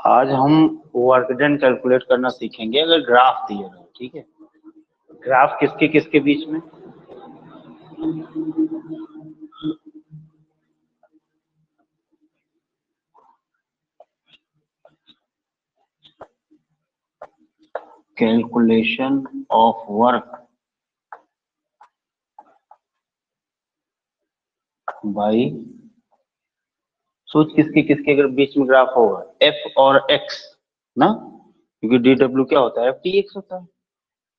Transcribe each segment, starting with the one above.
आज हम work done calculate करना सीखेंगे अगर ग्राफ दिया हो। ठीक है, ग्राफ किसके किसके बीच में? कैलकुलेशन ऑफ वर्क बाई, सोच किसके किसके अगर बीच में ग्राफ होगा, एफ और एक्स ना, क्योंकि डी डब्ल्यू क्या होता है, एफ टी एक्स होता है।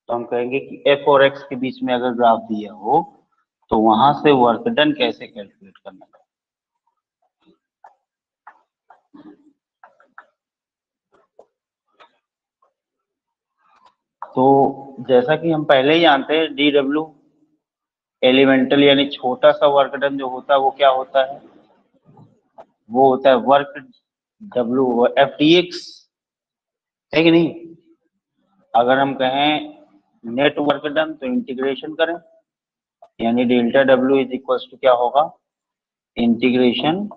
तो हम कहेंगे कि एफ और एक्स के बीच में अगर ग्राफ दिया हो तो वहां से वर्क डन कैसे कैलकुलेट करना है। तो जैसा कि हम पहले ही जानते हैं, डी डब्ल्यू एलिमेंटल यानी छोटा सा वर्क डन जो होता है वो क्या होता है, वो होता है work W F T X, है कि नहीं। अगर हम कहें नेट वर्क डन तो इंटीग्रेशन करें, यानी delta W is equal to क्या होगा, इंटीग्रेशन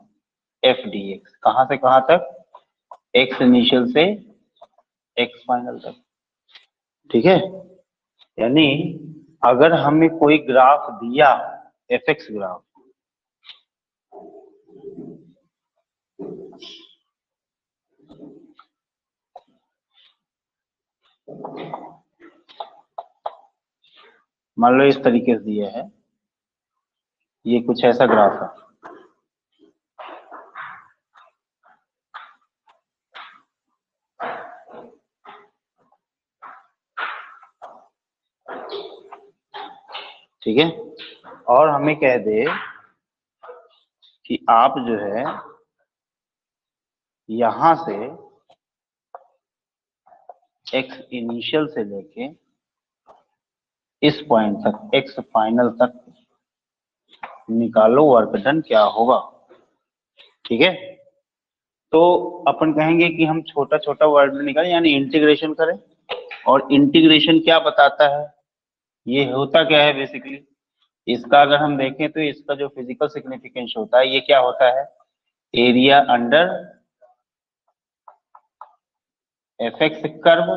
एफ डी एक्स, कहां से कहां तक, एक्स इनिशियल से एक्स फाइनल तक। ठीक है, यानी अगर हमें कोई ग्राफ दिया, एफ एक्स ग्राफ, मान लो इस तरीके से दिया है, ये कुछ ऐसा ग्राफ है। ठीक है, और हमें कह दे कि आप जो है यहां से एक्स इनिशियल से लेके इस पॉइंट तक एक्स फाइनल तक निकालो वर्क डन क्या होगा। ठीक है, तो अपन कहेंगे कि हम छोटा छोटा वर्क डन निकालें, यानी इंटीग्रेशन करें। और इंटीग्रेशन क्या बताता है, ये होता क्या है बेसिकली, इसका अगर हम देखें तो इसका जो फिजिकल सिग्निफिकेंस होता है ये क्या होता है, area under F x curve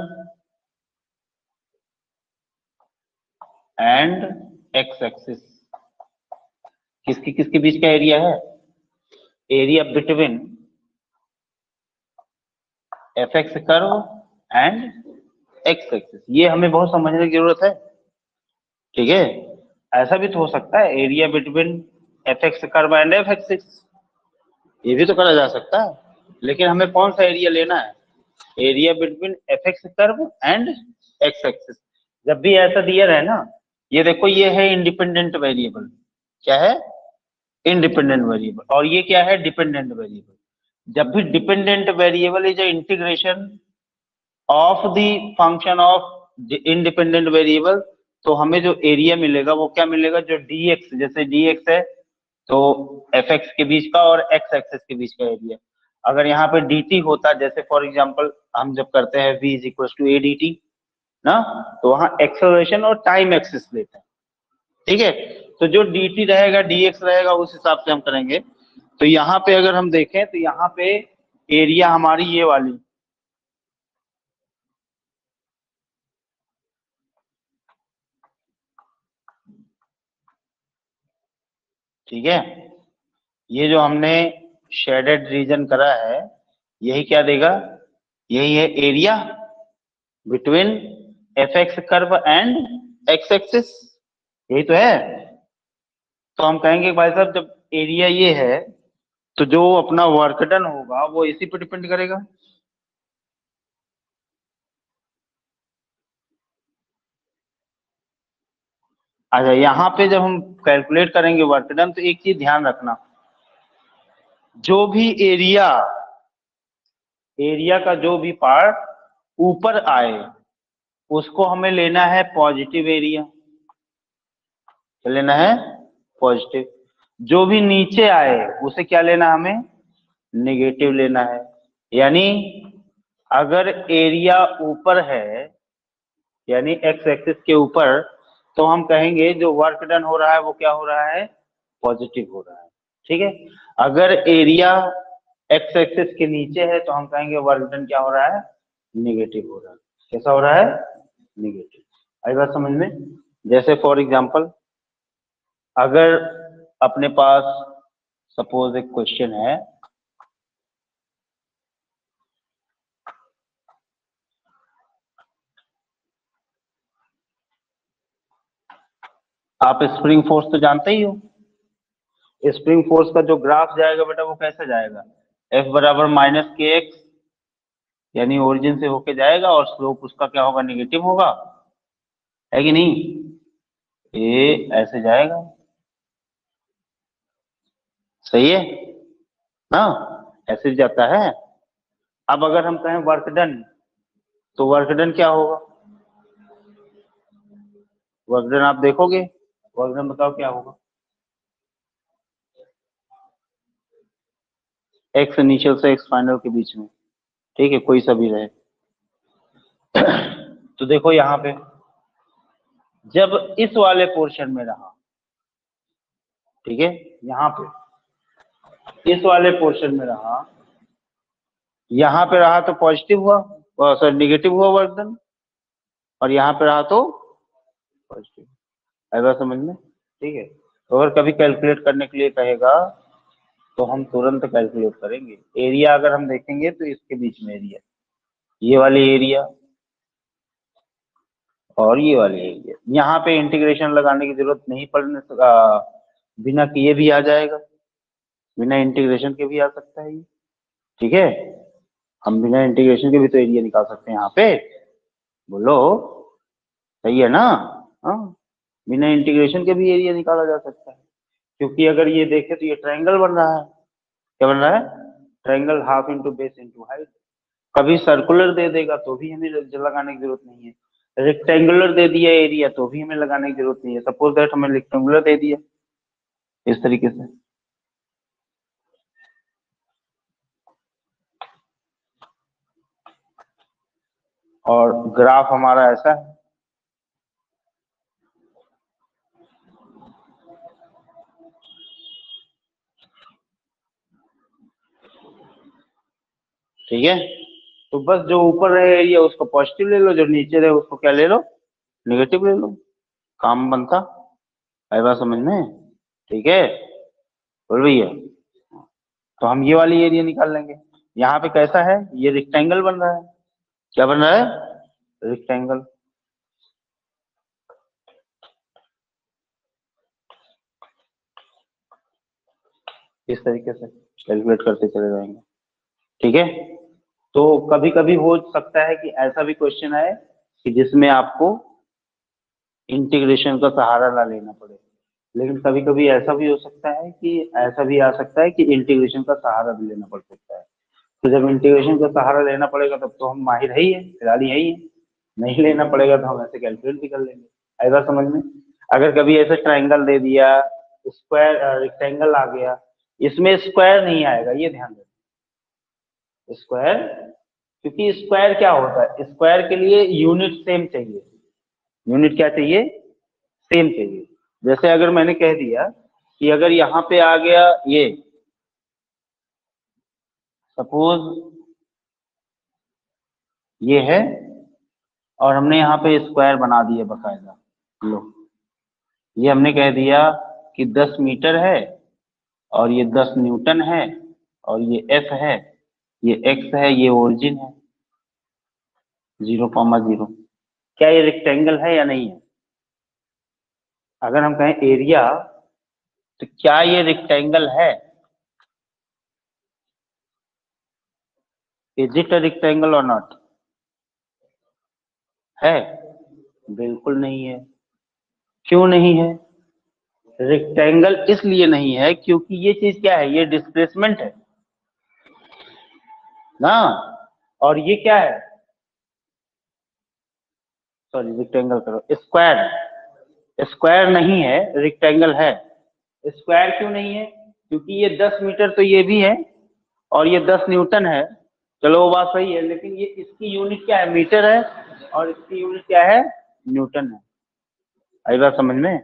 and x axis. किसके किसके बीच का एरिया है, area between F x curve and x axis. ये हमें बहुत समझने की जरूरत है। ठीक है, ऐसा भी तो हो सकता है area between F x curve and F axis, ये भी तो करा जा सकता है। लेकिन हमें कौन सा एरिया लेना है, area between F x curve and x axis. जब भी ऐसा दिया रहे ना, ये देखो ये है इंडिपेंडेंट वेरिएबल, क्या है, इंडिपेंडेंट वेरिएबल, और ये क्या है, डिपेंडेंट वेरिएबल। जब भी dependent variable is integration of the function of independent variable, तो हमें जो एरिया मिलेगा वो क्या मिलेगा, जो dx, जैसे dx है तो fx के बीच का और x एक्सिस के बीच का एरिया। अगर यहाँ पे dt होता, जैसे फॉर एग्जांपल हम जब करते हैं v is equal to A D T ना, तो वहां एक्सेलरेशन और टाइम एक्सिस लेते हैं। ठीक है, तो जो dt रहेगा dx रहेगा उस हिसाब से हम करेंगे। तो यहाँ पे अगर हम देखें तो यहाँ पे एरिया हमारी ये वाली, ठीक है, ये जो हमने शेडेड रीजन करा है यही क्या देगा, यही है area between F x curve and x axis, यही तो है। तो हम कहेंगे भाई साहब जब एरिया ये है तो जो अपना वर्क डन होगा वो इसी पे डिपेंड करेगा। अच्छा, यहाँ पे जब हम कैलकुलेट करेंगे वर्क डन तो एक चीज ध्यान रखना, जो भी एरिया, एरिया का जो भी पार्ट ऊपर आए उसको हमें लेना है पॉजिटिव एरिया, क्या लेना है, पॉजिटिव। जो भी नीचे आए उसे क्या लेना, हमें नेगेटिव लेना है। यानी अगर एरिया ऊपर है, यानी एक्स एक्सिस के ऊपर, तो हम कहेंगे जो वर्क डन हो रहा है वो क्या हो रहा है, पॉजिटिव हो रहा है। ठीक है, अगर एरिया एक्स एक्सिस के नीचे है तो हम कहेंगे वर्क डन क्या हो रहा है, निगेटिव हो रहा है। कैसा हो रहा है, निगेटिव। आई बात समझ में? जैसे फॉर एग्जांपल अगर अपने पास सपोज एक क्वेश्चन है, आप स्प्रिंग फोर्स तो जानते ही हो। स्प्रिंग फोर्स का जो ग्राफ जाएगा बेटा वो कैसे जाएगा, F बराबर माइनस के एक्स, यानी ओरिजिन से होके जाएगा और स्लोप उसका क्या होगा, निगेटिव होगा, है कि नहीं? ये ऐसे जाएगा, सही है ना, ऐसे जाता है। अब अगर हम कहें वर्क डन, तो वर्क डन क्या होगा, वर्क डन आप देखोगे, वर्क डन बताओ क्या होगा, एक्स इनिशियल से एक्स फाइनल के बीच में, ठीक है, कोई सा भी रहे। तो देखो यहाँ पे जब इस वाले पोर्शन में रहा, ठीक है, यहाँ पे इस वाले पोर्शन में रहा, यहाँ पे रहा तो पॉजिटिव हुआ, सॉरी निगेटिव हुआ वर्क डन, और यहाँ पे रहा तो पॉजिटिव। ऐसा समझ में? ठीक है, तो अगर कभी कैलकुलेट करने के लिए कहेगा तो हम तुरंत कैलकुलेट करेंगे। एरिया अगर हम देखेंगे तो इसके बीच में एरिया, ये वाली एरिया और ये वाली एरिया, यहाँ पे इंटीग्रेशन लगाने की जरूरत नहीं पड़ने, बिना किए भी आ जाएगा, बिना इंटीग्रेशन के भी आ सकता है ये, ठीक है। हम बिना इंटीग्रेशन के भी तो एरिया निकाल सकते हैं यहाँ पे, बोलो सही है ना? हाँ, बिना इंटीग्रेशन के भी एरिया निकाला जा सकता है, क्योंकि अगर ये देखे तो ये ट्रायंगल बन रहा है, क्या बन रहा है, triangle, half into base into height. कभी सर्कुलर दे देगा तो भी हमें लगाने की जरूरत नहीं है, रेक्टेंगुलर दे दिया एरिया तो भी हमें लगाने की जरूरत नहीं है। सपोज दैट हमें रेक्टेंगुलर दे दिया इस तरीके से, और ग्राफ हमारा ऐसा है, ठीक है। तो बस जो ऊपर रहे एरिया उसको पॉजिटिव ले लो, जो नीचे रहे उसको क्या ले लो, नेगेटिव ले लो, काम बनता। आई बात समझ में? ठीक है, बोल भैया। तो हम ये वाली एरिया निकाल लेंगे। यहाँ पे कैसा है, ये रेक्टेंगल बन रहा है, क्या बन रहा है, रेक्टेंगल। इस तरीके से कैलकुलेट करते चले जाएंगे, ठीक है। तो कभी कभी हो सकता है कि ऐसा भी क्वेश्चन आए कि जिसमें आपको इंटीग्रेशन का सहारा ना लेना पड़े, लेकिन कभी कभी ऐसा भी हो सकता है कि ऐसा भी आ सकता है कि इंटीग्रेशन का सहारा भी लेना पड़ सकता है। तो जब इंटीग्रेशन का सहारा लेना पड़ेगा तब तो हम माहिर है ही है, खिलाड़ी है ही है, नहीं लेना पड़ेगा तो हम ऐसे कैलकुलेट भी कर लेंगे। ऐसा समझ में? अगर कभी ऐसे ट्राइंगल दे दिया, स्क्वायर रेक्टेंगल आ गया, इसमें स्क्वायर नहीं आएगा, ये ध्यान रखना, स्क्वायर, क्योंकि स्क्वायर क्या होता है, स्क्वायर के लिए यूनिट सेम चाहिए, यूनिट क्या चाहिए, सेम चाहिए। जैसे अगर मैंने कह दिया कि अगर यहाँ पे आ गया ये, सपोज ये है और हमने यहाँ पे स्क्वायर बना दिया बकायदा, लो ये हमने कह दिया कि 10 मीटर है और ये 10 न्यूटन है और ये एफ है, ये एक्स है, ये ओरिजिन है 0,0। क्या ये रेक्टेंगल है या नहीं है? अगर हम कहें एरिया, तो क्या ये रेक्टेंगल है? इज इट अ रेक्टेंगल और नॉट? है? बिल्कुल नहीं है। क्यों नहीं है? रेक्टेंगल इसलिए नहीं है क्योंकि ये चीज क्या है, ये डिस्प्लेसमेंट है ना, और ये क्या है, सॉरी रेक्टेंगल करो, स्क्वायर, स्क्वायर नहीं है, रेक्टेंगल है। स्क्वायर क्यों नहीं है? क्योंकि ये 10 मीटर तो ये भी है और ये 10 न्यूटन है, चलो वो बात सही है, लेकिन ये इसकी यूनिट क्या है, मीटर है, और इसकी यूनिट क्या है, न्यूटन है। आई बात समझ में?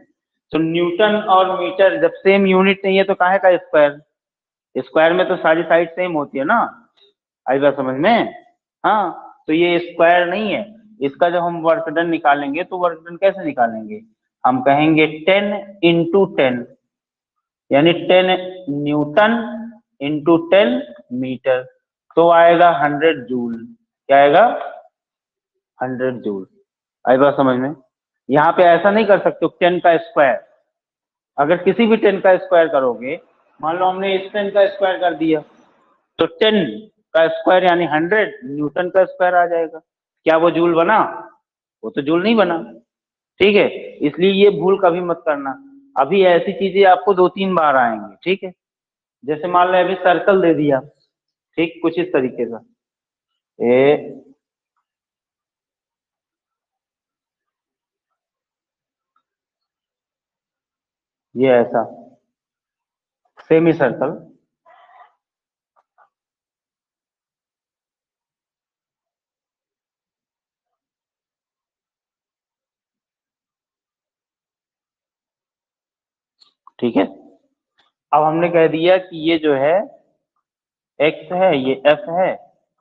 तो न्यूटन और मीटर जब सेम यूनिट नहीं है तो काहे का स्क्वायर? स्क्वायर में तो सारी साइड सेम होती है ना, आई बात समझ में। हाँ, तो ये स्क्वायर नहीं है। इसका जब हम वर्क डन निकालेंगे तो वर्क डन कैसे निकालेंगे, हम कहेंगे 10 × 10, यानी 10 न्यूटन × 10 मीटर, तो आएगा 100 जूल। क्या आएगा, 100 जूल। आई बात समझ में। यहाँ पे ऐसा नहीं कर सकते 10 का स्क्वायर, अगर किसी भी 10 का स्क्वायर करोगे, मान लो हमने इस 10 का स्क्वायर कर दिया, तो 10 का स्क्वायर यानी 100 न्यूटन का स्क्वायर आ जाएगा। क्या वो जूल बना, वो तो जूल नहीं बना। ठीक है, इसलिए ये भूल कभी मत करना। अभी ऐसी चीजें आपको 2-3 बार आएंगी, ठीक है। जैसे मान लो अभी सर्कल दे दिया, ठीक, कुछ इस तरीके का, ए ये ऐसा सेमी सर्कल, ठीक है। अब हमने कह दिया कि ये जो है एक्स है, ये एफ है,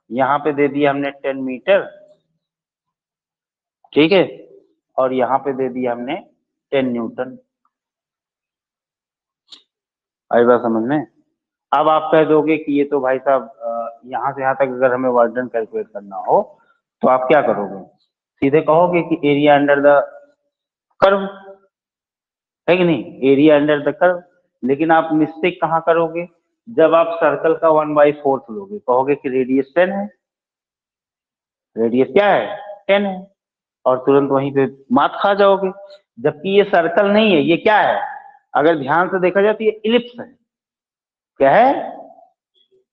यहाँ पे दे दिया हमने 10 मीटर, ठीक है, और यहाँ पे दे दिया हमने 10 न्यूटन। आई बात समझ में। अब आप कह दोगे कि ये तो भाई साहब यहाँ से यहाँ तक अगर हमें वर्क डन कैलकुलेट करना हो तो आप क्या करोगे, सीधे कहोगे कि एरिया अंडर द कर्व, है कि नहीं, एरिया अंडर द कर्व। लेकिन आप मिस्टेक कहाँ करोगे, जब आप सर्कल का 1/4 लोगे, कहोगे कि रेडियस 10 है, रेडियस क्या है, 10 है, और तुरंत वहीं पे मात खा जाओगे। जबकि ये सर्कल नहीं है, ये क्या है, अगर ध्यान से देखा जाए तो ये इलिप्स है। क्या है,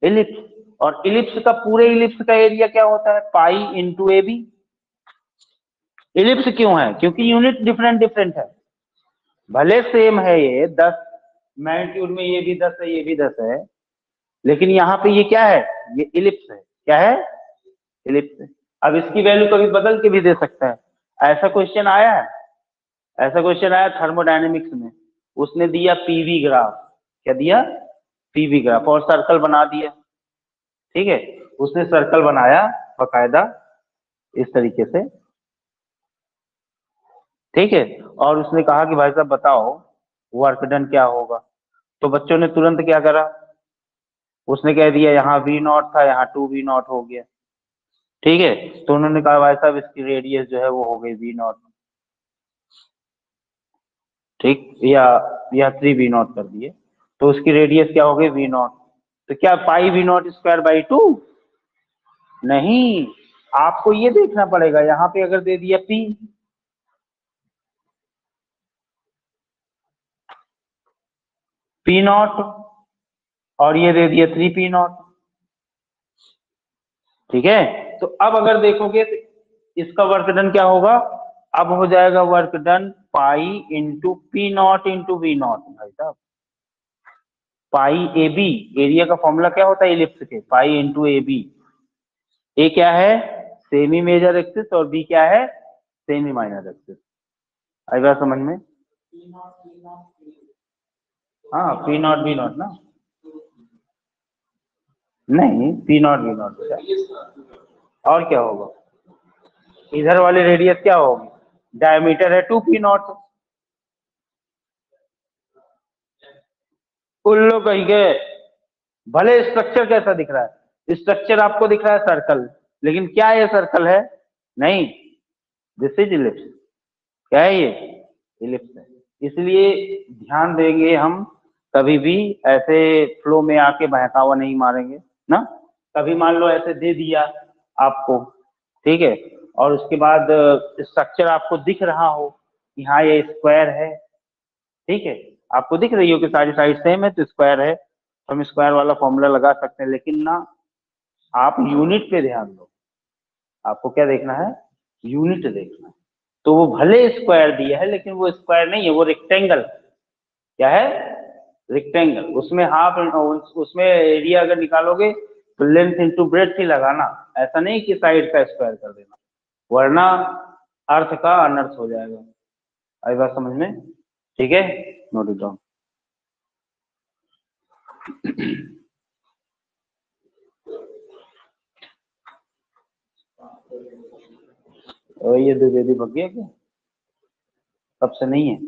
इलिप्स। और इलिप्स का, पूरे इलिप्स का एरिया क्या होता है, pi into A B. Ellipse क्यों है, क्योंकि यूनिट डिफरेंट डिफरेंट है। भले सेम है, ये 10 मैग्नीट्यूड में, ये भी 10 है, ये भी 10 है, लेकिन यहाँ पे ये क्या है, ये इलिप्स है। क्या है, इलिप्स है। अब इसकी वैल्यू कभी बदल के भी दे सकता है। ऐसा क्वेश्चन आया है, ऐसा क्वेश्चन आया थर्मोडायनेमिक्स में, उसने दिया पीवी ग्राफ। क्या दिया, पीवी ग्राफ, और सर्कल बना दिया, ठीक है, उसने सर्कल बनाया बकायदा इस तरीके से, ठीक है, और उसने कहा कि भाई साहब बताओ वर्क डन क्या होगा। तो बच्चों ने तुरंत क्या करा, उसने कह दिया यहाँ वी नॉट था, यहाँ 2v0 हो गया, ठीक है। तो उन्होंने कहा भाई साहब इसकी रेडियस जो है वो हो गई v0, ठीक, या 3v0 कर दिए, तो उसकी रेडियस क्या हो गई v0। तो क्या पाई v0² 2, नहीं, आपको ये देखना पड़ेगा, यहाँ पे अगर दे दिया p0 और ये दे दिया 3p0, ठीक है। तो अब अगर देखोगे तो इसका वर्क डन क्या होगा, अब हो जाएगा work done pi into p0 × v0। भाई साहब पाई ए बी, एरिया का फॉर्मूला क्या होता है इलिप्स के, पाई इंटू ए बी। ए क्या है, सेमी मेजर एक्सिस, और बी क्या है, सेमी माइनर एक्सिस। आई बात समझ में। हाँ, p0 v0 ना, नहीं p0 v0 और क्या होगा, इधर वाली रेडियस क्या होगी, डायमीटर है 2p0। उल्लू कहीं गए, भले स्ट्रक्चर कैसा दिख रहा है, स्ट्रक्चर आपको दिख रहा है सर्कल, लेकिन क्या ये सर्कल है, नहीं, दिस इज इलिप्स। क्या है ये, इलिप्स है। इसलिए ध्यान देंगे हम, कभी भी ऐसे फ्लो में आके बहकावा नहीं मारेंगे ना। कभी मान लो ऐसे दे दिया आपको, ठीक है, और उसके बाद स्ट्रक्चर आपको दिख रहा हो कि हाँ ये स्क्वायर है, ठीक है, आपको दिख रही हो कि सारी साइड सेम है तो स्क्वायर है, तो हम स्क्वायर वाला फॉर्मूला लगा सकते हैं। लेकिन ना, आप यूनिट पे ध्यान दो, आपको क्या देखना है, यूनिट देखना है। तो वो भले स्क्वायर दिया है लेकिन वो स्क्वायर नहीं है, वो रेक्टेंगल। क्या है, रेक्टेंगल। उसमें हाफ, उसमें एरिया अगर निकालोगे तो लेंथ इंटू ब्रेड्थ ही लगाना, ऐसा नहीं कि साइड का स्क्वायर कर देना, वरना अर्थ का अनर्थ हो जाएगा। आई बात समझ में, ठीक है, नोट इट डाउन। और ये द्विवेदी भग गया क्या? कब से नहीं है?